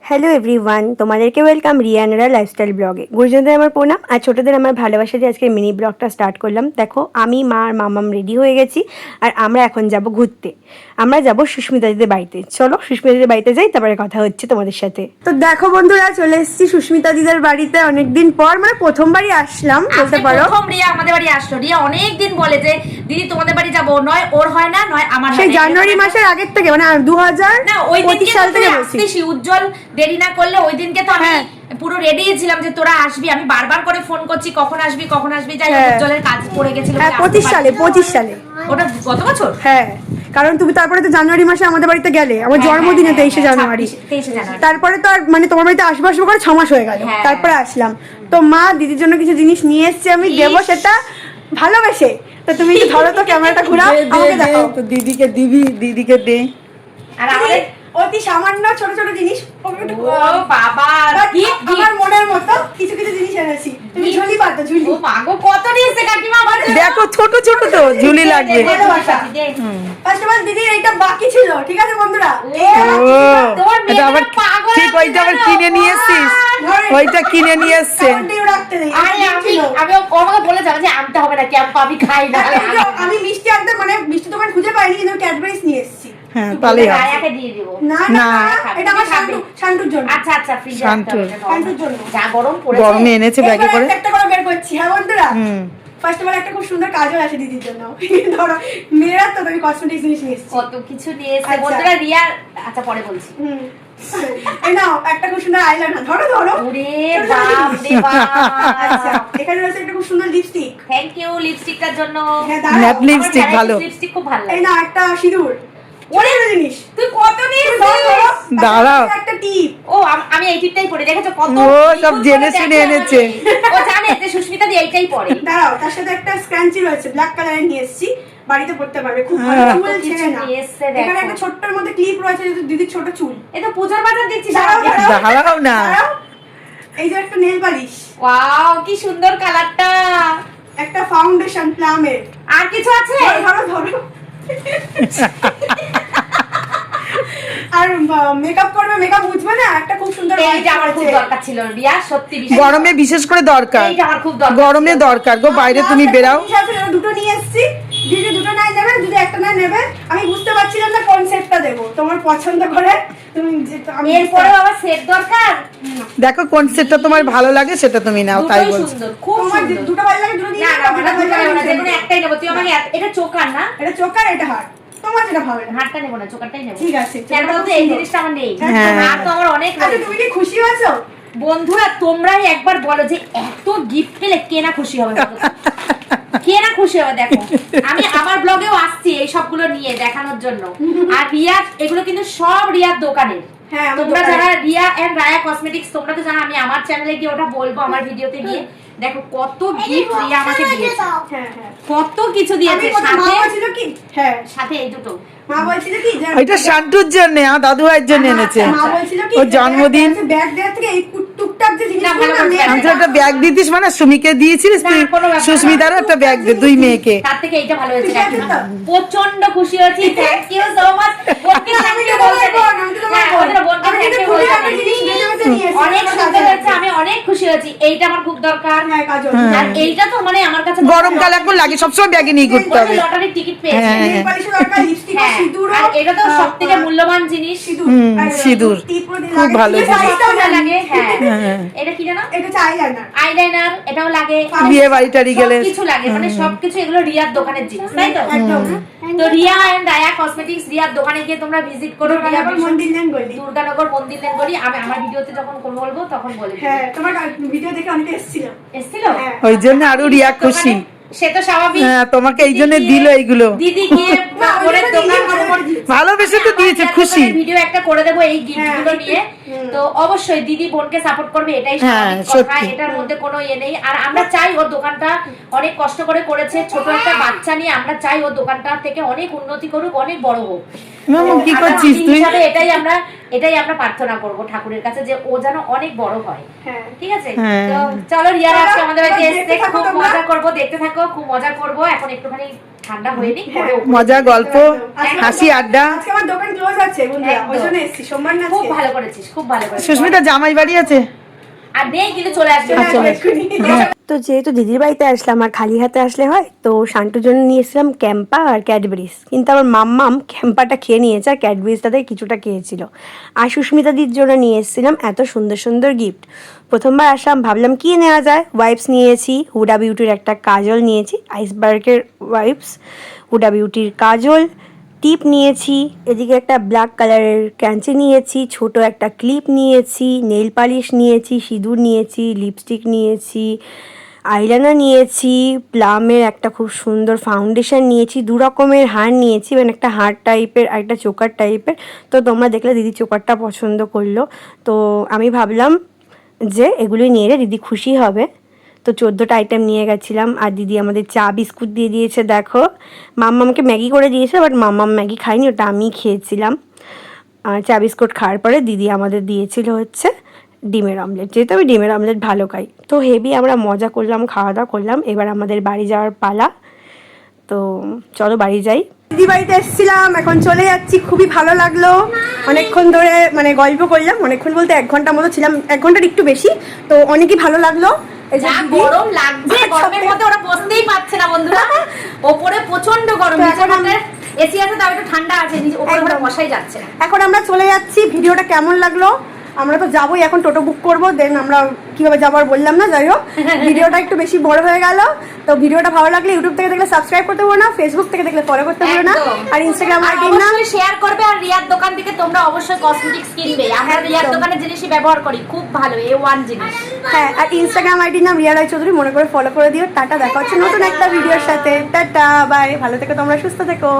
Hello everyone, তোমাদেরকে welcome রিয়ানরা lifestyle ব্লগে। গুরুজনদের আমার প্রণাম আর ছোটোদের আমার ভালোবাসা দিয়ে আজকে মিনি ব্লগটা স্টার্ট করলাম। দেখো আমি মা আর মামাম রেডি হয়ে গেছি আর আমরা এখন যাব ঘুরতে। আমরা যাব সুস্মিতা দিদির বাড়িতে। চলো সুস্মিতা দিদির বাড়িতে যাই, তারপরে কথা হচ্ছে তোমাদের সাথে। তো দেখো বন্ধুরা, চলে এসেছি সুস্মিতা দিদির বাড়িতে অনেকদিন পর, মানে প্রথমবারই আসলাম বলতে পারো। প্রথম রিয়া আমাদের বাড়ি আসলো। রিয়া অনেকদিন বলে যে দিদি তোমাদের বাড়ি যাবো, নয় ওর হয় না নয় আমার হয়। সেই জানুয়ারি মাসের আগের থেকে, মানে 2025 সাল থেকে বলছি। উজ্জ্বল দেরি না করলে ওই দিনকে তো আমি পুরো রেডি ছিলাম যে তোরা আসবি। আমি বারবার করে ফোন করছি কখন আসবি কখন আসবি, যাই উজ্জ্বলের কাজ পড়ে গেছিল। হ্যাঁ 25 সালে ওটা গত বছর। হ্যাঁ, কারণ তুমি তারপরে তো জানুয়ারি মাসে আমাদের বাড়িতে গেলে আমার জন্মদিনে 23 জানুয়ারি। তারপরে তো আর মানে তোমার বাড়িতে আসবো করে 6 মাস হয়ে গেল, তারপরে আসলাম। তো মা দিদির জন্য কিছু জিনিস নিয়ে এসেছে, আমি দেবো সেটা ভালোবেসে। তো তুমি একটু ধরো তো, ক্যামেরাটা ঘুরাও, আমাকে দেখাও। তো দিদিকে দিবি, দিদিকে দে। আর আমাদের অতি সামান্য ছোট ছোট জিনিস, বাবা আমার মনের মতো কিছু কিছু জিনিস এনেছি। তুমি ঝুলি পাতো, ঝুলি। ও মা গো, কত নিয়েছে কাকিমা আমার জন্য। দেখো ছোট ছোট তো ঝুলি লাগবে। ফার্স্ট অফ অল দিদির এইটা বাকি ছিল, ঠিক আছে বন্ধুরা? ও এটা আবার ঠিক ওইটা আবার কিনে নিয়ে এসেছিস? ওইটা কিনে নিয়ে এসছে। আমি আমাকে বলে যাবে যে আনতে হবে না, ক্যাম্প আমি খাই না। আমি মিষ্টি আনতে মানে মিষ্টি দোকান খুঁজে পাইনি, কিন্তু ক্যাডবেরিজ নিয়ে এসেছি। হ্যাঁ তাহলে রায়াকে দিয়ে দিব। না না, এটা আমার শান্তুর জন্য। আচ্ছা আচ্ছা, ফ্রিজে শান্তুর জন্য। যা গরম পড়েছে, গরমে এনেছে ব্যাগে করে। একটা করে বের করছি। হ্যাঁ বন্ধুরা, ফার্স্ট অফ অল একটা খুব সুন্দর কাজল আছে দিদির জন্য। ধরো মেয়েরা তো আমি কসমেটিক্স জিনিস নিয়ে এসেছি। কত কিছু নিয়ে এসেছে বন্ধুরা। রিয়া আচ্ছা পরে বলছি। এই নাও একটা খুব সুন্দর আইলাইনার, ধরো ধরো। ওরে বাপ রে বাপ। আচ্ছা, এখানে রয়েছে একটা খুব সুন্দর লিপস্টিক। থ্যাংক ইউ লিপস্টিকটার জন্য। হ্যাঁ দাঁড়াও, ম্যাট লিপস্টিক ভালো। লিপস্টিক খুব ভালো লাগে। এই নাও একটা সিঁদুর। ওরে জিনিস তুই কত নিয়েছিস? দাঁড়াও, একটা টিপ। ও আমি এই টিপটাই পরে দেখেছো কত। ও সব জেনে শুনে এনেছে। ও জানে যে সুস্মিতা দি এইটাই পরে। দাঁড়াও, তার সাথে একটা স্ক্র্যাঞ্চি রয়েছে, ব্ল্যাক কালারের নিয়ে এসেছি। বাড়িতে পড়তে পারবে, খুব ভালো চুল ছেড়ে না। এখানে একটা ছোট্টর মধ্যে ক্লিপ রয়েছে, দিদির ছোট চুল। এটা পূজার বাজার দিচ্ছিস? দাঁড়াও না। এই যে একটা নেল পালিশ। ওয়াও কি সুন্দর কালারটা। একটা ফাউন্ডেশন প্লামের। আর কিছু আছে? ধরো ধরো। আর মেকআপ করবে, মেকআপ বুঝবে না, একটা খুব সুন্দর। এইটা আমার খুব দরকার ছিল রিয়া, সত্যি গরমে বিশেষ করে দরকার। এইটা আমার খুব দরকার। গরমে দরকার গো, বাইরে তুমি বেরাও। দুটো নিয়ে এসেছি, দিদি দুটো নাই নেবে, যদি একটা নাই নেবে। আমি বুঝতে পারছিলাম না কোন সেটটা দেবো, তোমার পছন্দ করে তুমি। এরপরে আবার সেট দরকার। দেখো কোন সেটটা তোমার ভালো লাগে সেটা তুমি নাও, তাই বলছি। খুব তোমার দুটো ভালো লাগে দুটো নিয়ে নাও। না যেকোনো একটাই নেব। তুই আমাকে এটা চোকার না, এটা চোকার, এটা হার। তোমার যেটা ভালো লাগে। হারটা নেব না, চোকারটাই নেব। ঠিক আছে, কেন বলতো এই জিনিসটা আমার নেই। হ্যাঁ। আর তো আমার অনেক। আচ্ছা তুমি কি খুশি আছো বন্ধুরা? তোমরাই একবার বলো যে এত গিফট পেলে কে না খুশি হবে? কে না খুশি হবে? দেখো আমি আমার ব্লগেও আসছি এই সবগুলো নিয়ে দেখানোর জন্য। আর রিয়া এগুলো কিন্তু সব রিয়ার দোকানের। হ্যাঁ, তোমরা যারা রিয়া এন্ড রায়া কসমেটিক্স, তোমরা তো জানো আমি আমার চ্যানেলে গিয়ে ওটা বলবো, আমার ভিডিওতে গিয়ে দেখো কত গিফট রিয়া আমাকে দিয়েছে। হ্যাঁ হ্যাঁ, কত কিছু দিয়েছে। সাথে ছিল কি? হ্যাঁ, সাথে এই দুটো মা বলছিল কি যে ওইটা শান্তুর জন্য, আমার দাদু ভাইয়ের জন্য এনেছে। মা বলছিল কি ওর জন্মদিন। ব্যাগ দেওয়ার থেকে এই টুকটাক যে জিনিস আমি তো একটা ব্যাগ দিতিস, মানে সুমিকে দিয়েছিলিস তুই, সুস্মিতারও একটা ব্যাগ দে, দুই মেয়েকে। তার থেকে এইটা ভালো হয়েছে। প্রচন্ড খুশি হয়েছি। Thank you so much. বোনকে থ্যাংক ইউ বলতে অনেক সুন্দর হয়েছে, আমি অনেক খুশি হয়েছি। এইটা আমার খুব দরকার। আর এইটা তো মানে আমার কাছে গরমকালে এখন লাগে, সবসময় ব্যাগে নিয়ে ঘুরতে হবে। লটারির টিকিট পেয়েছি। আর এটা তো সবথেকে মূল্যবান জিনিস, সিঁদুর। খুব ভালো লাগে। হ্যাঁ, এটা কি জানো? এটা হচ্ছে আইলাইনার। আইলাইনার এটাও লাগে। বিয়ে বাড়ি টাড়ি গেলে কিছু লাগে, মানে সবকিছু এগুলো রিয়ার দোকানের জিনিস, তাই তো? তো রিয়া এন্ড রায়া কসমেটিক্স রিয়ার দোকানে গিয়ে তোমরা ভিজিট করো। রিয়া মন্দির লেন গলি, দুর্গানগর মন্দির লেন গলি। আমি আমার ভিডিওতে যখন কোন বলবো তখন বলবো। হ্যাঁ, তোমার ভিডিও দেখে অনেকে এসেছিল। ওই জন্য আরো রিয়া খুশি। সে তো স্বাভাবিক। হ্যাঁ, তোমাকে এই জন্য দিল এইগুলো। দিদি গিয়ে ওদের দোকান ভালোবেসে তো দিয়েছে, খুশি। ভিডিও একটা করে দেবো এই গিফটগুলো নিয়ে। তো অবশ্যই দিদি বোনকে সাপোর্ট করবে, এটাই স্বাভাবিক কথা, এটার মধ্যে কোনো ইয়ে নেই। আর আমরা চাই ওর দোকানটা অনেক কষ্ট করে করেছে, ছোট একটা বাচ্চা নিয়ে। আমরা চাই ওর দোকানটা থেকে অনেক উন্নতি করুক, অনেক বড় হোক। কি করছিস তুই? এটাই আমরা প্রার্থনা করব ঠাকুরের কাছে যে ও যেন অনেক বড় হয়। ঠিক আছে, হ্যাঁ। তো চলো রিয়া আজকে আমাদের বাড়িতে এসে খুব মজা করব, দেখতে থাকো, খুব মজা করব। এখন একটুখানি ঠান্ডা হয়ে নি, মজা গল্প হাসি আড্ডা দিদিটা। আজকে আমার দোকান ক্লোজ আছে বন্ধুরা, ওই জন্য এসেছি, সোমবার না। খুব ভালো করেছিস, খুব ভালো করেছিস। সুস্মিতা জামাই বাড়ি আছে? আর নেই কিন্তু চলে আসবে। তো যেহেতু দিদির বাড়িতে আসলাম আর খালি হাতে আসলে হয়, তো শান্তুর জন্য নিয়ে এসেছিলাম ক্যাম্পা আর ক্যাডবেরিজ, কিন্তু আমার মাম্মাম ক্যাম্পাটা খেয়ে নিয়েছে আর ক্যাডবেরিজটাতে কিছুটা খেয়েছিল। আর সুস্মিতা দিদির জন্য নিয়ে এসেছিলাম এত সুন্দর সুন্দর গিফট। প্রথমবার আসলাম, ভাবলাম কি নেওয়া যায়, ওয়াইপস নিয়েছি, হুডা বিউটির একটা কাজল নিয়েছি, আইসবার্গের ওয়াইপস, হুডা বিউটির কাজল, টিপ নিয়েছি, এদিকে একটা ব্ল্যাক কালারের ক্যাঞ্চি নিয়েছি, ছোট একটা ক্লিপ নিয়েছি, নেল পালিশ নিয়েছি, সিঁদুর নিয়েছি, লিপস্টিক নিয়েছি, আইলাইনার নিয়েছি, প্লামের একটা খুব সুন্দর ফাউন্ডেশন নিয়েছি, দু রকমের হার নিয়েছি, মানে একটা হার টাইপের আর একটা চোকার টাইপের। তো তোমরা দেখলে দিদি চোকারটা পছন্দ করলো, তো আমি ভাবলাম যে এগুলোই নিয়ে এলে দিদি খুশি হবে। তো 14টা আইটেম নিয়ে গেছিলাম। আর দিদি আমাদের চা বিস্কুট দিয়ে দিয়েছে, দেখো মাম্মামকে ম্যাগি করে দিয়েছে, বাট মাম্মাম ম্যাগি খাইনি, ওটা আমি খেয়েছিলাম। আর চা বিস্কুট খাওয়ার পরে দিদি আমাদের দিয়েছিল হচ্ছে ডিমের অমলেট, যেহেতু আমি ডিমের অমলেট ভালো খাই। তো হেভি আমরা মজা করলাম, খাওয়া দাওয়া করলাম। এবার আমাদের বাড়ি যাওয়ার পালা, তো চলো বাড়ি যাই। দিদি বাড়িতে এসেছিলাম, এখন চলে যাচ্ছি। খুবই ভালো লাগলো, অনেকক্ষণ ধরে মানে গল্প করলাম, অনেকক্ষণ বলতে 1 ঘন্টা মতো ছিলাম, 1 ঘন্টার একটু বেশি। তো অনেকই ভালো লাগলো। এই যে যা দিদি, গরম লাগছে, গরমের মধ্যে ওরা বসতেই পারছে না বন্ধুরা, ওপরে প্রচন্ড গরম, তো নিচে এখন আমাদের এসি আছে, তাও একটু ঠান্ডা আছে, নিচে ওপরে ওরা একদম। বসাই যাচ্ছে না। এখন আমরা চলে যাচ্ছি। ভিডিওটা কেমন লাগলো? আমরা তো যাবোই, এখন টোটো বুক করবো, দেন আমরা কিভাবে যাবো আর বললাম না। যাই হোক, ভিডিওটা একটু বেশি বড় হয়ে গেল। তো ভিডিওটা ভালো লাগলে ইউটিউব থেকে দেখলে সাবস্ক্রাইব করতে ভুলো না, ফেসবুক থেকে দেখলে ফলো করতে ভুলো না, একদম। আর ইনস্টাগ্রাম আর আইডির নাম অবশ্যই শেয়ার করবে। আর রিয়ার দোকান থেকে তোমরা অবশ্যই কসমেটিক্স কিনবে, আমরা রিয়ার একদম। দোকানের জিনিসই ব্যবহার করি, খুব ভালো, A1 জিনিস। হ্যাঁ, আর ইনস্টাগ্রাম আইডির নাম রিয়া রায় চৌধুরী, মনে করে ফলো করে দিও। টাটা, দেখা হচ্ছে নতুন একটা ভিডিওর সাথে। টাটা, বাই, ভালো থেকো তোমরা, সুস্থ থেকো।